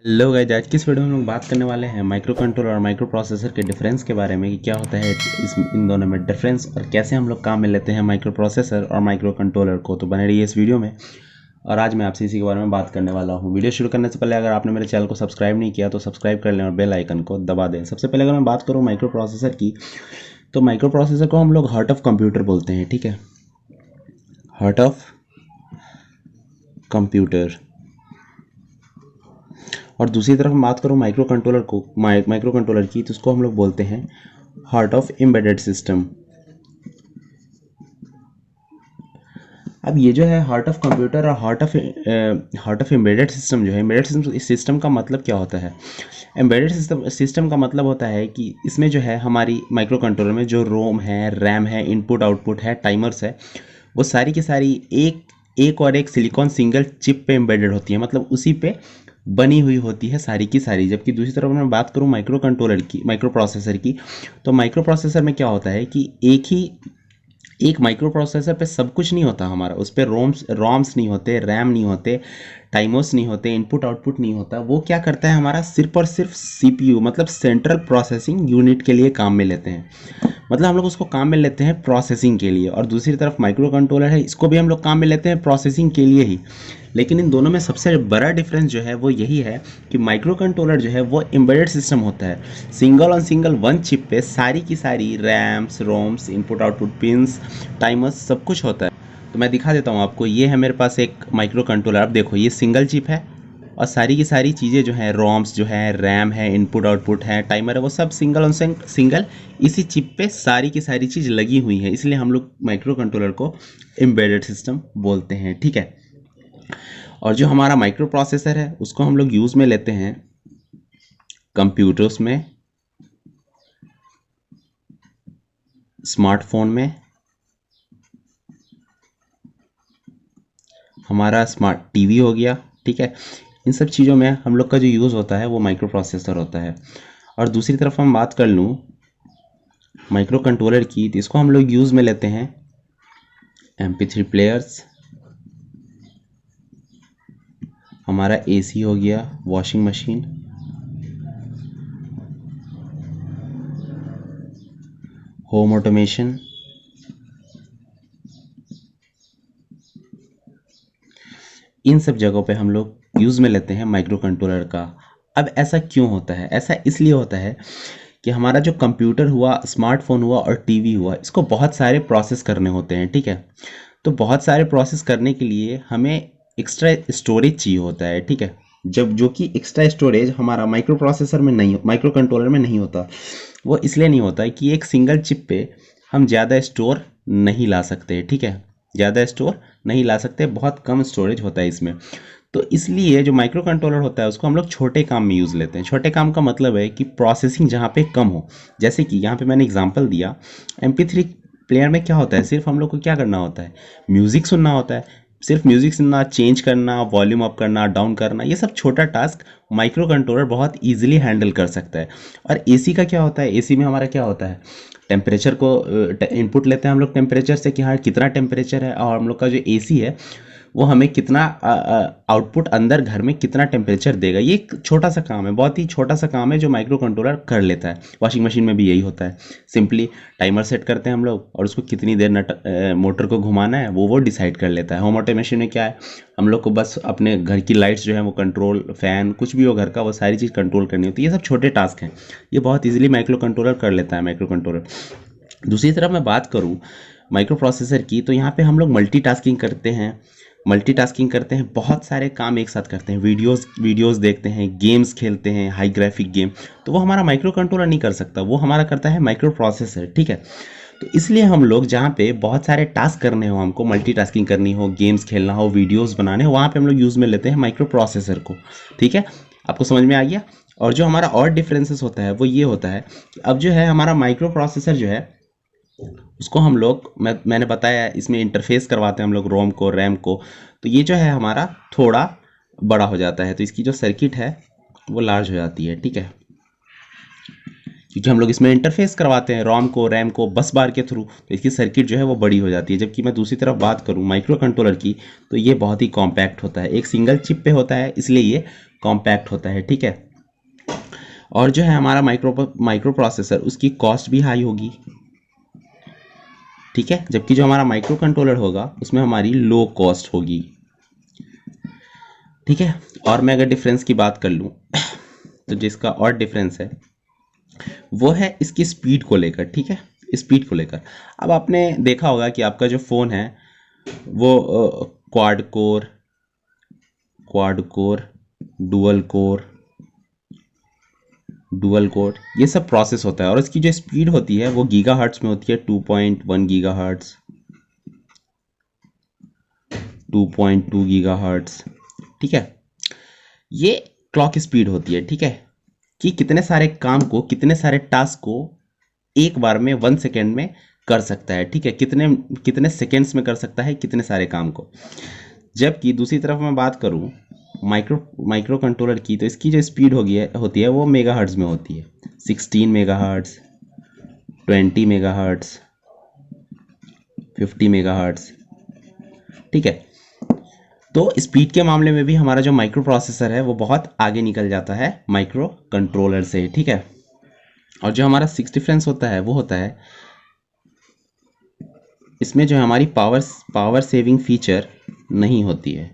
Hello guys, आज की इस वीडियो में हम लोग बात करने वाले हैं माइक्रो कंट्रोलर और माइक्रो प्रोसेसर के डिफरेंस के बारे में कि क्या होता है इन दोनों में डिफरेंस और कैसे हम लोग काम में लेते हैं माइक्रो प्रोसेसर और माइक्रो कंट्रोलर को। तो बने रहिए इस वीडियो में और आज मैं आपसे इसी के बारे में बात करने वाला हूं। वीडियो शुरू करने से पहले अगर आपने मेरे चैनल को सब्सक्राइब नहीं किया तो सब्सक्राइब कर लें और बेल आइकन को दबा दें। सबसे पहले अगर मैं बात करूँ माइक्रो प्रोसेसर की, तो माइक्रो प्रोसेसर को हम लोग हार्ट ऑफ कंप्यूटर बोलते हैं। ठीक है, हार्ट ऑफ कंप्यूटर। और दूसरी तरफ हम बात करूँ माइक्रो कंट्रोलर को, माइक्रो कंट्रोलर की, तो उसको हम लोग बोलते हैं हार्ट ऑफ एम्बेडेड सिस्टम। अब ये जो है हार्ट ऑफ कंप्यूटर और हार्ट ऑफ एम्बेडेड सिस्टम जो है, एम्बेडेड सिस्टम, इस सिस्टम का मतलब क्या होता है? एम्बेडेड सिस्टम का मतलब होता है कि इसमें जो है हमारी माइक्रो कंट्रोलर में जो रोम है, रैम है, इनपुट आउटपुट है, टाइमर्स है, वो सारी की सारी एक और एक सिलिकॉन सिंगल चिप पे एम्बेडेड होती है, मतलब उसी पे बनी हुई होती है सारी की सारी। जबकि दूसरी तरफ मैं बात करूं माइक्रो कंट्रोलर की, माइक्रो प्रोसेसर की, तो माइक्रो प्रोसेसर में क्या होता है कि एक माइक्रो प्रोसेसर पे सब कुछ नहीं होता हमारा, उस पर रोम्स नहीं होते, रैम नहीं होते, टाइमर्स नहीं होते, इनपुट आउटपुट नहीं होता। वो क्या करता है, हमारा सिर्फ और सिर्फ सीपीयू मतलब सेंट्रल प्रोसेसिंग यूनिट के लिए काम में लेते हैं। मतलब हम लोग उसको काम में लेते हैं प्रोसेसिंग के लिए। और दूसरी तरफ माइक्रो कंट्रोलर है, इसको भी हम लोग काम में लेते हैं प्रोसेसिंग के लिए ही। लेकिन इन दोनों में सबसे बड़ा डिफरेंस जो है वो यही है कि माइक्रो कंट्रोलर जो है वो एम्बेडेड सिस्टम होता है। Single on single one chip पे सारी की सारी RAMs, ROMs, input output pins, timers सब कुछ होता है। तो मैं दिखा देता हूँ आपको। ये है मेरे पास एक माइक्रो कंट्रोलर। अब देखो, ये सिंगल चिप है और सारी की सारी चीज़ें जो हैं, रोम्स जो है, रैम है, इनपुट आउटपुट है, टाइमर है, वो सब सिंगल ऑन सिंगल इसी चिप पे सारी की सारी चीज़ लगी हुई है। इसलिए हम लोग माइक्रो कंट्रोलर को एम्बेडेड सिस्टम बोलते हैं। ठीक है, और जो हमारा माइक्रो प्रोसेसर है उसको हम लोग यूज़ में लेते हैं कंप्यूटर्स में, स्मार्टफोन में, हमारा स्मार्ट टीवी हो गया। ठीक है, इन सब चीज़ों में हम लोग का जो यूज़ होता है वो माइक्रो प्रोसेसर होता है। और दूसरी तरफ हम बात कर लूँ माइक्रो कंट्रोलर की, तो इसको हम लोग यूज़ में लेते हैं MP3 प्लेयर्स, हमारा AC हो गया, वॉशिंग मशीन, होम ऑटोमेशन, इन सब जगहों पे हम लोग यूज़ में लेते हैं माइक्रो कंट्रोलर का। अब ऐसा क्यों होता है? ऐसा इसलिए होता है कि हमारा जो कंप्यूटर हुआ, स्मार्टफोन हुआ और टीवी हुआ, इसको बहुत सारे प्रोसेस करने होते हैं। ठीक है, तो बहुत सारे प्रोसेस करने के लिए हमें एक्स्ट्रा स्टोरेज चाहिए होता है। ठीक है, जब जो कि एक्स्ट्रा स्टोरेज हमारा माइक्रो प्रोसेसर में नहीं, माइक्रो कंट्रोलर में नहीं होता। वो इसलिए नहीं होता है कि एक सिंगल चिप पे हम ज़्यादा स्टोर नहीं ला सकते। ठीक है, ज़्यादा स्टोर नहीं ला सकते, बहुत कम स्टोरेज होता है इसमें। तो इसलिए जो माइक्रो कंट्रोलर होता है उसको हम लोग छोटे काम में यूज़ लेते हैं। छोटे काम का मतलब है कि प्रोसेसिंग जहाँ पे कम हो। जैसे कि यहाँ पे मैंने एग्जांपल दिया, MP3 प्लेयर में क्या होता है, सिर्फ हम लोग को क्या करना होता है, म्यूज़िक सुनना होता है। सिर्फ म्यूज़िक सुनना, चेंज करना, वॉल्यूम अप करना, डाउन करना, ये सब छोटा टास्क माइक्रो कंट्रोलर बहुत ईजिली हैंडल कर सकता है। और AC का क्या होता है, AC में हमारा क्या होता है, टेम्परेचर को इनपुट लेते हैं हम लोग टेम्परेचर से कि हाँ कितना टेम्परेचर है, और हम लोग का जो AC है वो हमें कितना आउटपुट अंदर घर में कितना टेम्परेचर देगा। ये एक छोटा सा काम है, बहुत ही छोटा सा काम है जो माइक्रो कंट्रोलर कर लेता है। वॉशिंग मशीन में भी यही होता है, सिंपली टाइमर सेट करते हैं हम लोग और उसको कितनी देर मोटर को घुमाना है वो डिसाइड कर लेता है। होम ऑटोमेशन में क्या है, हम लोग को बस अपने घर की लाइट्स जो है वो कंट्रोल, फैन, कुछ भी हो घर का, वो सारी चीज़ कंट्रोल करनी होती है। ये सब छोटे टास्क हैं, ये बहुत ईजिली माइक्रो कंट्रोलर कर लेता है, माइक्रो कंट्रोलर। दूसरी तरफ मैं बात करूँ माइक्रो प्रोसेसर की, तो यहाँ पे हम लोग मल्टीटास्किंग करते हैं, बहुत सारे काम एक साथ करते हैं। वीडियोस देखते हैं, गेम्स खेलते हैं, हाई ग्राफिक गेम, तो वो हमारा माइक्रो कंट्रोलर नहीं कर सकता, वो हमारा करता है माइक्रो प्रोसेसर। ठीक है, तो इसलिए हम लोग जहाँ पे बहुत सारे टास्क करने हो, हमको मल्टीटास्किंग करनी हो, गेम्स खेलना हो, वीडियोस बनाने हो, वहाँ पे हम लोग यूज़ में लेते हैं माइक्रो प्रोसेसर को। ठीक है, आपको समझ में आ गया? और जो हमारा और डिफरेंसेस होता है वो ये होता है कि अब जो है हमारा माइक्रो प्रोसेसर जो है उसको हम लोग, मैंने बताया, इसमें इंटरफेस करवाते हैं हम लोग रोम को, रैम को। तो ये जो है हमारा थोड़ा बड़ा हो जाता है, तो इसकी जो सर्किट है वो लार्ज हो जाती है। ठीक है, क्योंकि हम लोग इसमें इंटरफेस करवाते हैं रोम को, रैम को बस बार के थ्रू, तो इसकी सर्किट जो है वो बड़ी हो जाती है। जबकि मैं दूसरी तरफ बात करूं माइक्रो कंट्रोलर की, तो ये बहुत ही कॉम्पैक्ट होता है, एक सिंगल चिप पे होता है, इसलिए ये कॉम्पैक्ट होता है, ठीक है। और जो है हमारा माइक्रो प्रोसेसर, उसकी कॉस्ट भी हाई होगी, ठीक है, जबकि जो हमारा माइक्रो कंट्रोलर होगा उसमें हमारी लो कॉस्ट होगी, ठीक है। और मैं अगर डिफरेंस की बात कर लूँ तो जिसका और डिफरेंस है वो है इसकी स्पीड को लेकर, ठीक है, स्पीड को लेकर। अब आपने देखा होगा कि आपका जो फ़ोन है वो क्वाड कोर डुअल कोर ये सब प्रोसेस होता है, और इसकी जो स्पीड होती है वो गीगाहर्ट्ज में होती है, 2.1 गीगाहर्ट्ज, 2.2 गीगाहर्ट्ज, ठीक है। ये क्लॉक स्पीड होती है, ठीक है, कि कितने सारे काम को, कितने सारे टास्क को एक बार में 1 सेकेंड में कर सकता है, ठीक है, कितने कितने सेकेंड्स में कर सकता है कितने सारे काम को। जबकि दूसरी तरफ मैं बात करूं माइक्रो कंट्रोलर की, तो इसकी जो स्पीड होती है वो मेगाहर्ट्ज में होती है, 16 मेगाहर्ट्ज, 20 मेगाहर्ट्ज, 50 मेगाहर्ट्ज, ठीक है। तो स्पीड के मामले में भी हमारा जो माइक्रो प्रोसेसर है वो बहुत आगे निकल जाता है माइक्रो कंट्रोलर से, ठीक है। और जो हमारा 6 डिफरेंस होता है वो होता है इसमें जो हमारी पावर सेविंग फीचर नहीं होती है,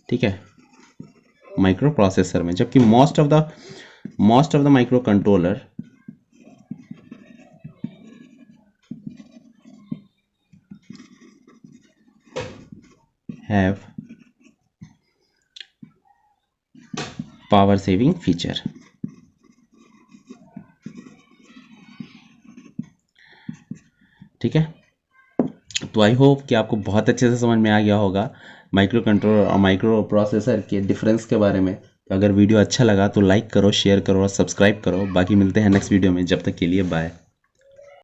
ठीक है, माइक्रो प्रोसेसर में। जबकि most of the micro controller have power saving feature, ठीक है। तो आई होप कि आपको बहुत अच्छे से समझ में आ गया होगा माइक्रो कंट्रोलर और माइक्रो प्रोसेसर के डिफरेंस के बारे में। तो अगर वीडियो अच्छा लगा तो लाइक करो, शेयर करो और सब्सक्राइब करो। बाकी मिलते हैं नेक्स्ट वीडियो में, जब तक के लिए बाय।